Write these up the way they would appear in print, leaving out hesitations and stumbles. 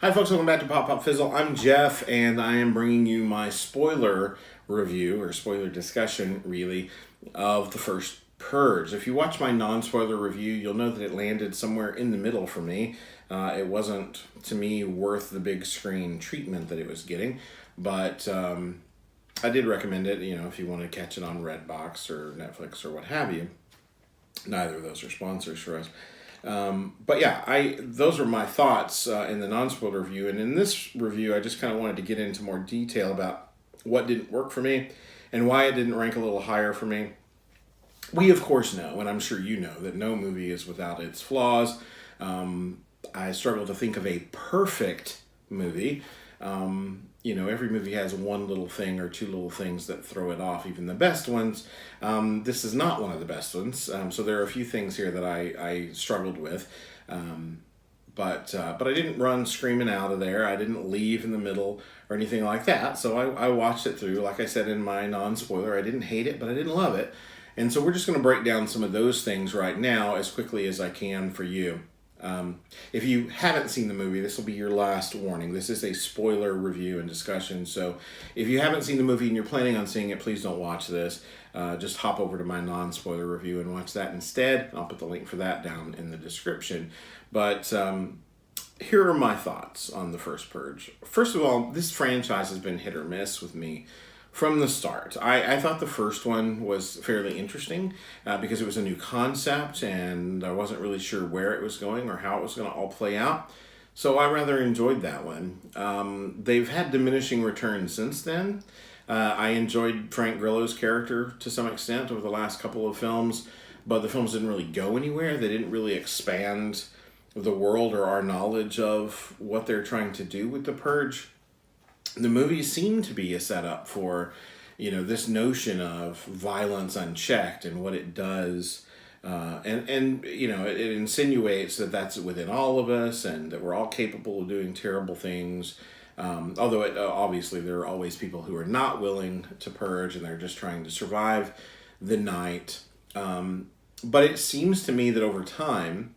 Hi folks, welcome back to Pop Pop Fizzle. I'm Jeff, and I am bringing you my spoiler review, or spoiler discussion, really, of the First Purge. If you watch my non-spoiler review, you'll know that it landed somewhere in the middle for me. It wasn't, to me, worth the big screen treatment that it was getting, but I did recommend it, if you want to catch it on Redbox or Netflix or what have you. Neither of those are sponsors for us. But yeah, those are my thoughts in the non-spoiler review. And in this review, I just kind of wanted to get into more detail about what didn't work for me and why it didn't rank a little higher for me. We, of course, know, and I'm sure you know, that no movie is without its flaws. I struggle to think of a perfect movie. Every movie has one little thing or two little things that throw it off, even the best ones. This is not one of the best ones. So there are a few things here that I struggled with. But I didn't run screaming out of there. I didn't leave in the middle or anything like that. So I watched it through. Like I said in my non-spoiler, I didn't hate it, but I didn't love it. And so we're just going to break down some of those things right now as quickly as I can for you. If you haven't seen the movie, this will be your last warning. This is a spoiler review and discussion. So if you haven't seen the movie and you're planning on seeing it, please don't watch this. Just hop over to my non-spoiler review and watch that instead. I'll put the link for that down in the description. But here are my thoughts on the First Purge. First of all, this franchise has been hit or miss with me from the start. I thought the first one was fairly interesting because it was a new concept and I wasn't really sure where it was going or how it was going to all play out. So I rather enjoyed that one. They've had diminishing returns since then. I enjoyed Frank Grillo's character to some extent over the last couple of films, but the films didn't really go anywhere. They didn't really expand the world or our knowledge of what they're trying to do with the Purge. The movies seem to be a setup for, this notion of violence unchecked and what it does. And it insinuates that that's within all of us and that we're all capable of doing terrible things. Although obviously there are always people who are not willing to purge and they're just trying to survive the night. But it seems to me that over time,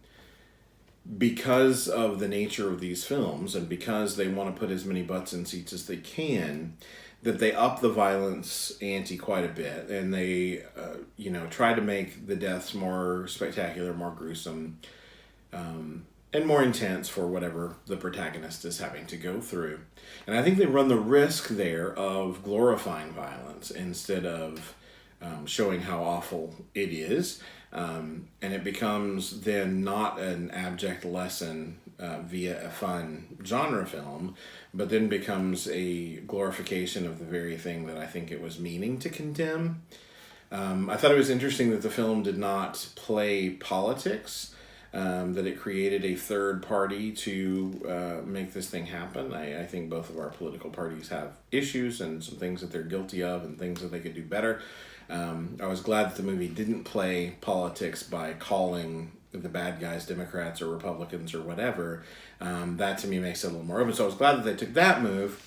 because of the nature of these films and because they want to put as many butts in seats as they can, that they up the violence ante quite a bit and they try to make the deaths more spectacular, more gruesome, and more intense for whatever the protagonist is having to go through. And I think they run the risk there of glorifying violence instead of showing how awful it is. And it becomes then not an abject lesson via a fun genre film, but then becomes a glorification of the very thing that I think it was meaning to condemn. I thought it was interesting that the film did not play politics, that it created a third party to make this thing happen. I think both of our political parties have issues and some things that they're guilty of and things that they could do better. I was glad that the movie didn't play politics by calling the bad guys Democrats or Republicans or whatever. That to me makes it a little more open. So I was glad that they took that move.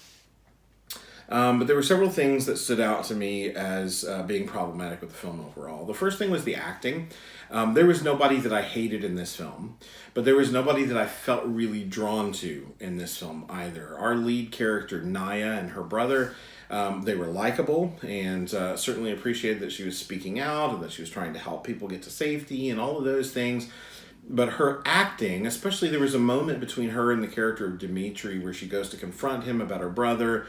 But there were several things that stood out to me as being problematic with the film overall. The first thing was the acting. There was nobody that I hated in this film, but there was nobody that I felt really drawn to in this film either. Our lead character, Naya, and her brother, they were likable and certainly appreciated that she was speaking out and that she was trying to help people get to safety and all of those things. But her acting, especially there was a moment between her and the character of Dimitri where she goes to confront him about her brother.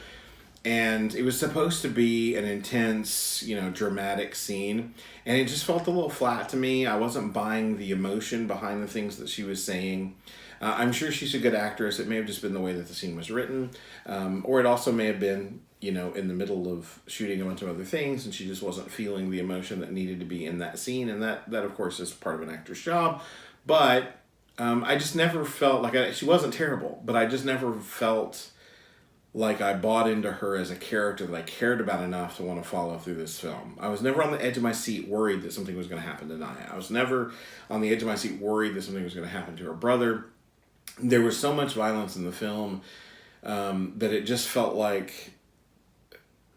And it was supposed to be an intense, dramatic scene. And it just felt a little flat to me. I wasn't buying the emotion behind the things that she was saying. I'm sure she's a good actress. It may have just been the way that the scene was written. Or it also may have been, in the middle of shooting a bunch of other things and she just wasn't feeling the emotion that needed to be in that scene. And that of course, is part of an actor's job. But I just never felt like she wasn't terrible, but I just never felt like I bought into her as a character that I cared about enough to want to follow through this film. I was never on the edge of my seat worried that something was going to happen to Naya. I was never on the edge of my seat worried that something was going to happen to her brother. There was so much violence in the film that it just felt like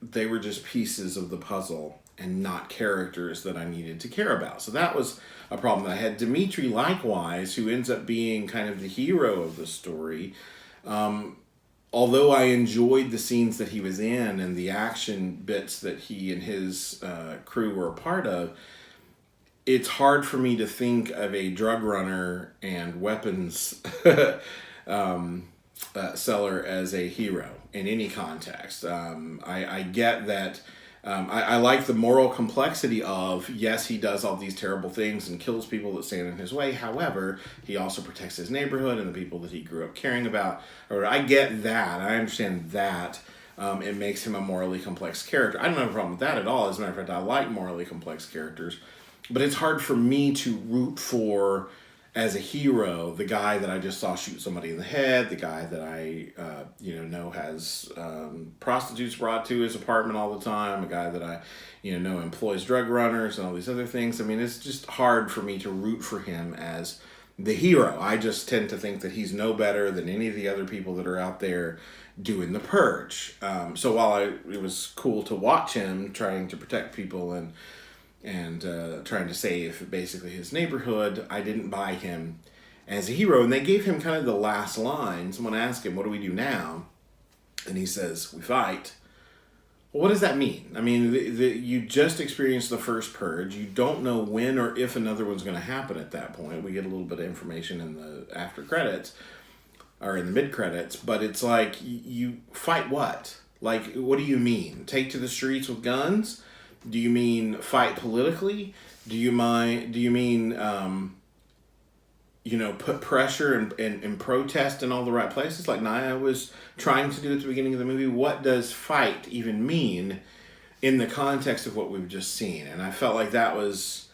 they were just pieces of the puzzle and not characters that I needed to care about. So that was a problem that I had. Dimitri, likewise, who ends up being kind of the hero of the story, Although I enjoyed the scenes that he was in and the action bits that he and his crew were a part of, it's hard for me to think of a drug runner and weapons seller as a hero in any context. I get that. I like the moral complexity of, yes, he does all these terrible things and kills people that stand in his way. However, he also protects his neighborhood and the people that he grew up caring about. Or I get that. I understand that. It makes him a morally complex character. I don't have a problem with that at all. As a matter of fact, I like morally complex characters. But it's hard for me to root for, as a hero, the guy that I just saw shoot somebody in the head, the guy that I know has prostitutes brought to his apartment all the time, a guy that I know employs drug runners and all these other things. I mean, it's just hard for me to root for him as the hero. I just tend to think that he's no better than any of the other people that are out there doing the purge. So while it was cool to watch him trying to protect people and trying to save basically his neighborhood, I didn't buy him as a hero. And they gave him kind of the last line. Someone asked him, what do we do now? And he says, we fight. Well, what does that mean? I mean, you just experienced the first purge. You don't know when or if another one's going to happen at that point. We get a little bit of information in the after credits or in the mid credits, but it's like, you fight what? Like, what do you mean? Take to the streets with guns? Do you mean fight politically? Do you mean put pressure and protest in all the right places like Naya was trying to do at the beginning of the movie? What does fight even mean in the context of what we've just seen? And I felt like that was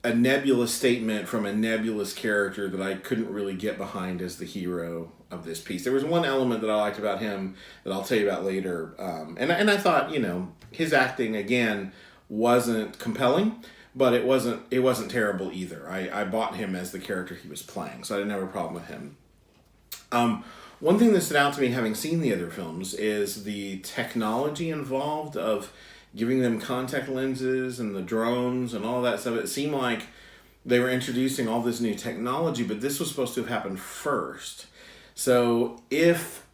a nebulous statement from a nebulous character that I couldn't really get behind as the hero of this piece. There was one element that I liked about him that I'll tell you about later. And I thought, his acting again wasn't compelling, but it wasn't terrible either. I bought him as the character he was playing, so I didn't have a problem with him. One thing that stood out to me having seen the other films is the technology involved of giving them contact lenses and the drones and all that stuff. It seemed like they were introducing all this new technology, but this was supposed to have happened first. So if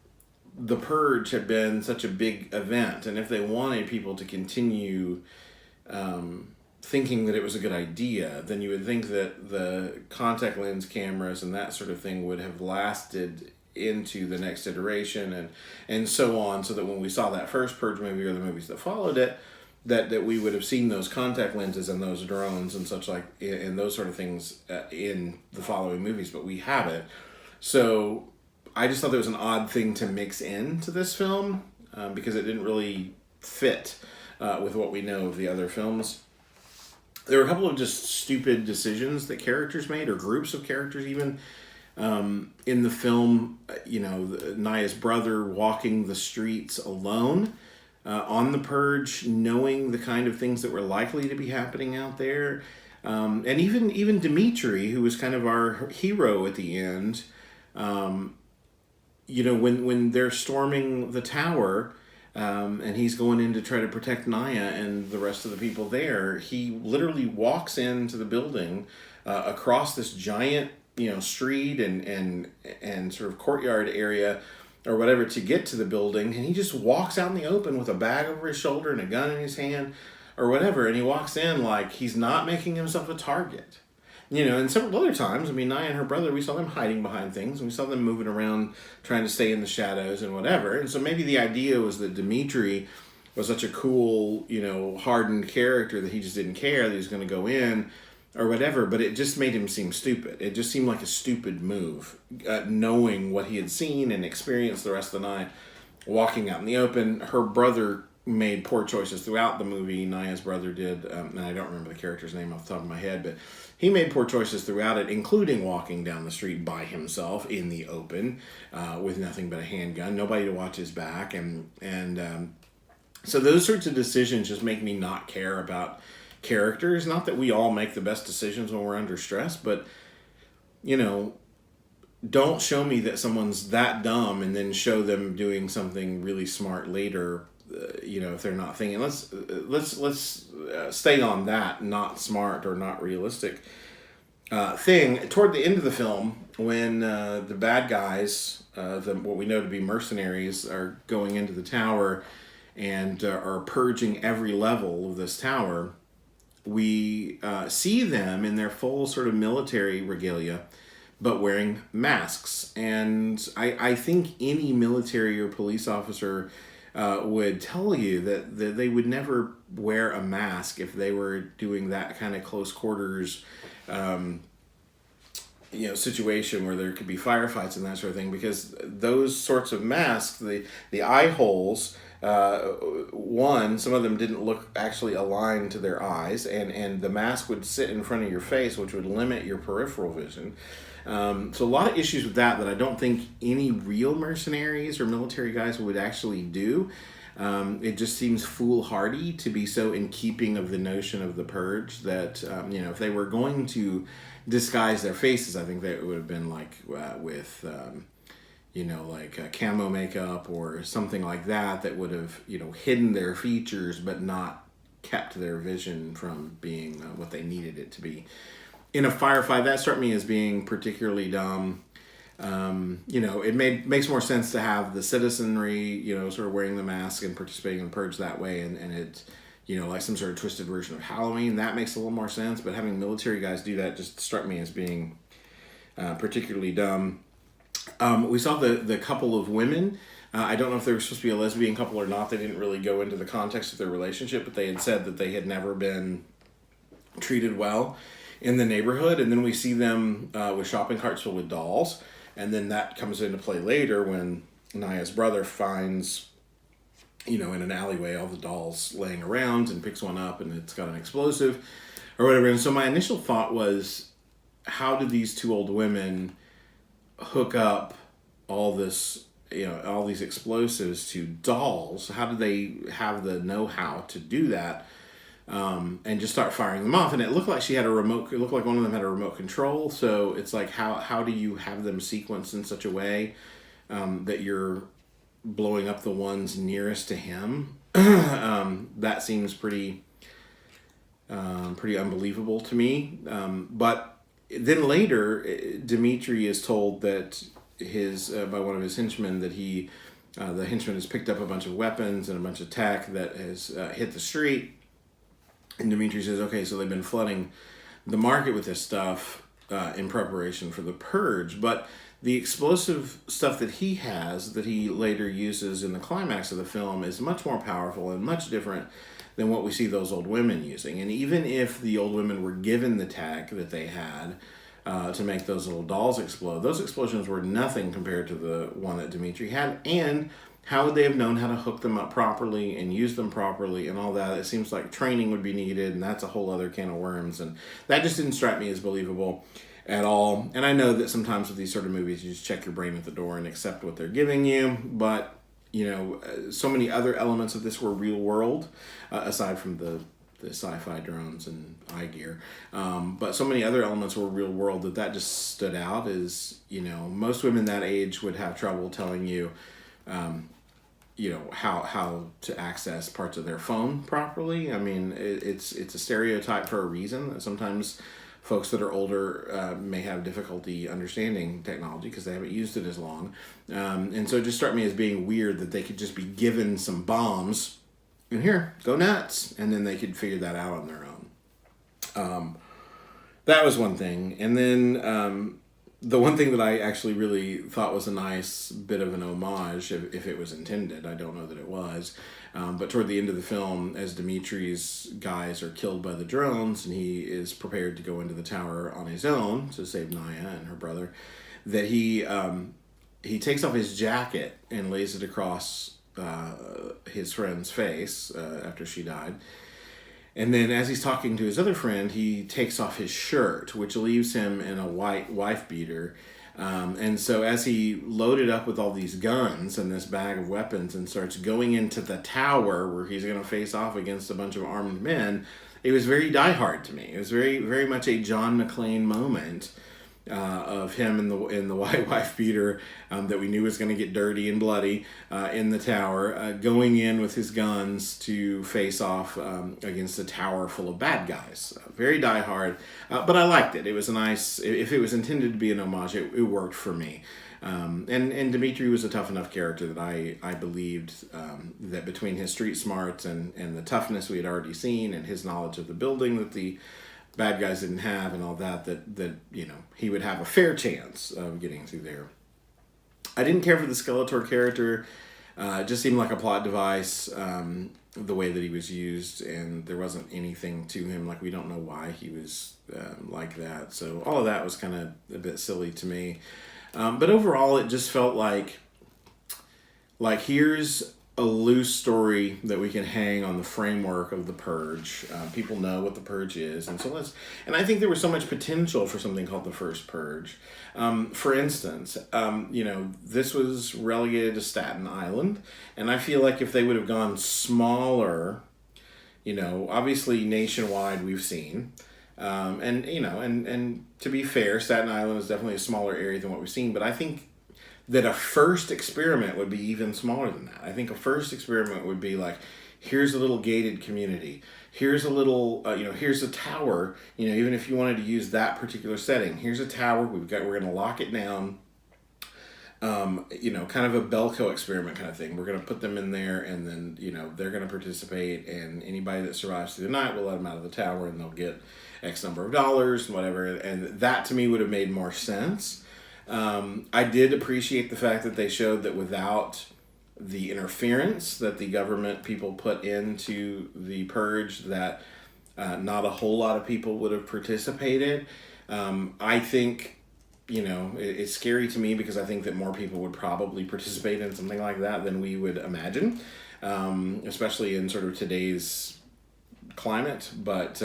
the Purge had been such a big event, and if they wanted people to continue thinking that it was a good idea, then you would think that the contact lens cameras and that sort of thing would have lasted into the next iteration and so on, so that when we saw that first Purge movie or the movies that followed it, that we would have seen those contact lenses and those drones and such like and those sort of things in the following movies, but we haven't. So I just thought there was an odd thing to mix into this film because it didn't really fit with what we know of the other films. There were a couple of just stupid decisions that characters made, or groups of characters even. In the film, Naya's brother walking the streets alone on the Purge, knowing the kind of things that were likely to be happening out there. And even Dimitri, who was kind of our hero at the end, when they're storming the tower, and he's going in to try to protect Naya and the rest of the people there, he literally walks into the building across this giant street and sort of courtyard area or whatever to get to the building, and he just walks out in the open with a bag over his shoulder and a gun in his hand or whatever, and he walks in like he's not making himself a target. And several other times, Naya and her brother, we saw them hiding behind things, and we saw them moving around trying to stay in the shadows and whatever. And so maybe the idea was that Dimitri was such a cool, hardened character that he just didn't care that he was going to go in or whatever, but it just made him seem stupid. It just seemed like a stupid move, knowing what he had seen and experienced the rest of the night, walking out in the open. Her brother made poor choices throughout the movie. Naya's brother did, and I don't remember the character's name off the top of my head, but he made poor choices throughout it, including walking down the street by himself in the open with nothing but a handgun, nobody to watch his back, and so those sorts of decisions just make me not care about characters. Not that we all make the best decisions when we're under stress, but don't show me that someone's that dumb and then show them doing something really smart later. If they're not thinking, let's stay on that not smart or not realistic thing toward the end of the film when the bad guys, what we know to be mercenaries, are going into the tower and are purging every level of this tower. We see them in their full sort of military regalia, but wearing masks. And I think any military or police officer would tell you that they would never wear a mask if they were doing that kind of close quarters situation where there could be firefights and that sort of thing, because those sorts of masks, the eye holes, some of them didn't look actually aligned to their eyes, and the mask would sit in front of your face, which would limit your peripheral vision. So a lot of issues with that I don't think any real mercenaries or military guys would actually do. It just seems foolhardy to be so in keeping of the notion of the purge that, if they were going to disguise their faces, I think that it would have been like with camo makeup or something like that would have, hidden their features but not kept their vision from being what they needed it to be. In a firefight, that struck me as being particularly dumb. It makes more sense to have the citizenry, sort of wearing the mask and participating in the purge that way, and it's, like some sort of twisted version of Halloween. That makes a little more sense, but having military guys do that just struck me as being particularly dumb. We saw the couple of women. I don't know if they were supposed to be a lesbian couple or not. They didn't really go into the context of their relationship, but they had said that they had never been treated well in the neighborhood. And then we see them with shopping carts filled with dolls. And then that comes into play later when Naya's brother finds, in an alleyway, all the dolls laying around, and picks one up and it's got an explosive or whatever. And so my initial thought was, how did these two old women hook up all this, all these explosives to dolls? How did they have the know-how to do that? And just start firing them off. And it looked like she had a remote. It looked like one of them had a remote control. So it's like, how do you have them sequenced in such a way that you're blowing up the ones nearest to him? That seems pretty unbelievable to me. But then later, Dimitri is told that by one of his henchmen that the henchman has picked up a bunch of weapons and a bunch of tech that has hit the street. And Dimitri says, okay, so they've been flooding the market with this stuff in preparation for the purge. But the explosive stuff that he has, that he later uses in the climax of the film, is much more powerful and much different than what we see those old women using. And even if the old women were given the tech that they had to make those little dolls explode, those explosions were nothing compared to the one that Dimitri had. And how would they have known how to hook them up properly and use them properly and all that? It seems like training would be needed, and that's a whole other can of worms. And that just didn't strike me as believable at all. And I know that sometimes with these sort of movies, you just check your brain at the door and accept what they're giving you. But, so many other elements of this were real world, aside from the sci-fi drones and eye gear. But so many other elements were real world that just stood out as, most women that age would have trouble telling you, how to access parts of their phone properly. I mean, it's a stereotype for a reason. That sometimes folks that are older may have difficulty understanding technology because they haven't used it as long. And so it just struck me as being weird that they could just be given some bombs and here, go nuts, and then they could figure that out on their own. That was one thing. And then the one thing that I actually really thought was a nice bit of an homage, if it was intended, I don't know that it was, but toward the end of the film, as Dimitri's guys are killed by the drones and he is prepared to go into the tower on his own to save Naya and her brother, that he takes off his jacket and lays it across his friend's face after she died. And then as he's talking to his other friend, he takes off his shirt, which leaves him in a white wife beater. And so as he loaded up with all these guns and this bag of weapons and starts going into the tower where he's going to face off against a bunch of armed men, it was very Die Hard to me. It was very, very much a John McClane moment of him in the white wife beater that we knew was going to get dirty and bloody in the tower, going in with his guns to face off against a tower full of bad guys. Very diehard, but I liked it. It was a nice. If it was intended to be an homage, it worked for me. And Dimitri was a tough enough character that I believed that between his street smarts and the toughness we had already seen and his knowledge of the building that the bad guys didn't have and all that he would have a fair chance of getting through there. I didn't care for the Skeletor character. It just seemed like a plot device, the way that he was used, and there wasn't anything to him. Like, we don't know why he was like that. So all of that was kind of a bit silly to me. But overall, it just felt like here's a loose story that we can hang on the framework of the Purge. People know what the Purge is, and and I think there was so much potential for something called the First Purge. For instance, this was relegated to Staten Island, and I feel like if they would have gone smaller, obviously nationwide we've seen. And to be fair, Staten Island is definitely a smaller area than what we've seen, but I think that a first experiment would be even smaller than that. I think a first experiment would be like, here's a little gated community. Here's a little, here's a tower. Even if you wanted to use that particular setting, here's a tower. We're going to lock it down. Kind of a Belko experiment kind of thing. We're going to put them in there, and then, they're going to participate, and anybody that survives through the night, we'll let them out of the tower, and they'll get X number of dollars and whatever. And that to me would have made more sense. I did appreciate the fact that they showed that without the interference that the government people put into the Purge, that not a whole lot of people would have participated. I think, it's scary to me because I think that more people would probably participate in something like that than we would imagine, especially in sort of today's climate. But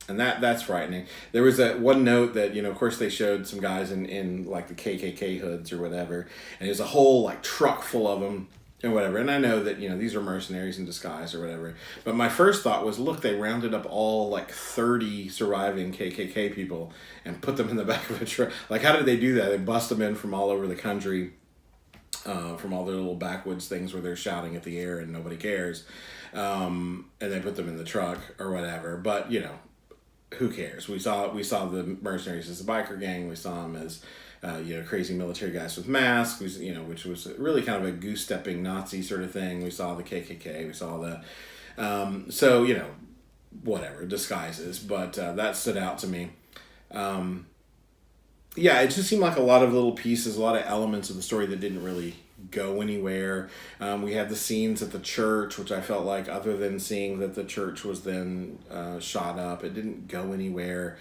and that's frightening. There was that one note that, of course they showed some guys in like the KKK hoods or whatever, and there's a whole like truck full of them and whatever. And I know that, these are mercenaries in disguise or whatever. But my first thought was, look, they rounded up all like 30 surviving KKK people and put them in the back of a truck. Like, how did they do that? They bust them in from all over the country, from all their little backwoods things where they're shouting at the air and nobody cares. And they put them in the truck or whatever. But, who cares? We saw the mercenaries as a biker gang. We saw them as crazy military guys with masks. Which was really kind of a goose-stepping Nazi sort of thing. We saw the KKK. We saw the whatever disguises. But that stood out to me. It just seemed like a lot of little pieces, a lot of elements of the story that didn't really go anywhere. We had the scenes at the church, which I felt like, other than seeing that the church was then shot up, it didn't go anywhere.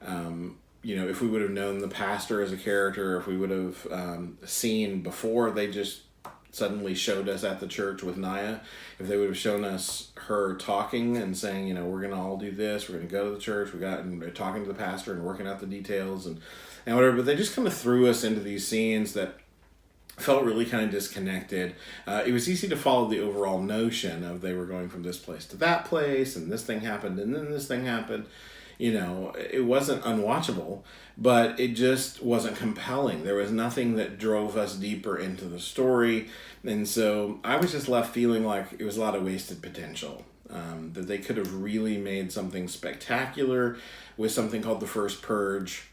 If we would have known the pastor as a character, if we would have seen before they just suddenly showed us at the church with Naya, if they would have shown us her talking and saying, we're going to all do this, we're going to go to the church, and talking to the pastor and working out the details and whatever, but they just kind of threw us into these scenes that felt really kind of disconnected. It was easy to follow the overall notion of they were going from this place to that place, and this thing happened, and then this thing happened. It wasn't unwatchable, but it just wasn't compelling. There was nothing that drove us deeper into the story, and so I was just left feeling like it was a lot of wasted potential. That they could have really made something spectacular with something called the First Purge,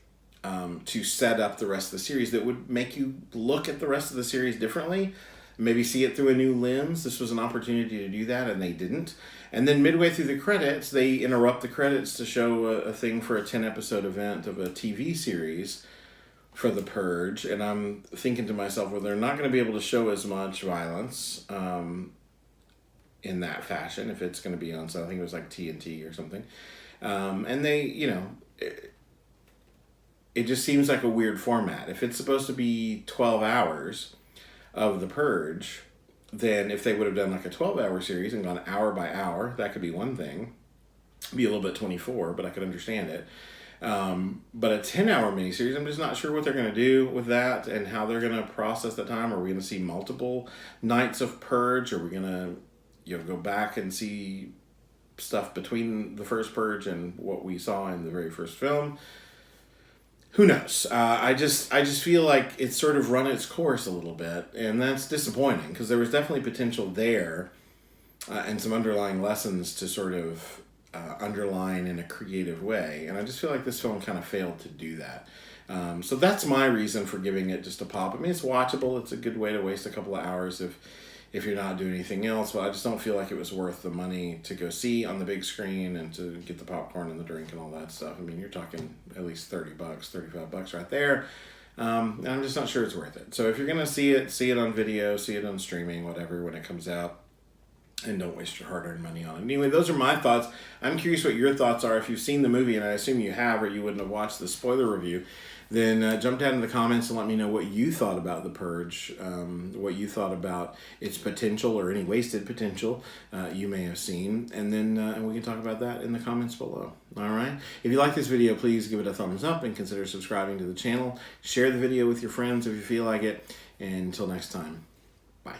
to set up the rest of the series that would make you look at the rest of the series differently, maybe see it through a new lens. This was an opportunity to do that, and they didn't. And then midway through the credits, they interrupt the credits to show a thing for a 10-episode event of a TV series for the Purge, and I'm thinking to myself, well, they're not going to be able to show as much violence in that fashion if it's going to be on, so I think it was like TNT or something. And they, it just seems like a weird format. If it's supposed to be 12 hours of the Purge, then if they would have done like a 12-hour series and gone hour by hour, that could be one thing. It'd be a little bit 24, but I could understand it. But a 10-hour miniseries, I'm just not sure what they're going to do with that and how they're going to process the time. Are we going to see multiple nights of Purge? Are we going to go back and see stuff between the First Purge and what we saw in the very first film? who knows? I just feel like it's sort of run its course a little bit, and that's disappointing because there was definitely potential there, and some underlying lessons to sort of underline in a creative way. And I just feel like this film kind of failed to do that. So that's my reason for giving it just a pop. I mean, it's watchable. It's a good way to waste a couple of hours if you're not doing anything else, but I just don't feel like it was worth the money to go see on the big screen and to get the popcorn and the drink and all that stuff. I mean, you're talking at least $30, $35 right there. And I'm just not sure it's worth it. So if you're going to see it on video, see it on streaming, whatever, when it comes out, and don't waste your hard-earned money on it. Anyway, those are my thoughts. I'm curious what your thoughts are. If you've seen the movie, and I assume you have, or you wouldn't have watched the spoiler review, then jump down in the comments and let me know what you thought about The Purge, what you thought about its potential or any wasted potential you may have seen, and then and we can talk about that in the comments below. All right? If you like this video, please give it a thumbs up and consider subscribing to the channel. Share the video with your friends if you feel like it. And until next time, bye.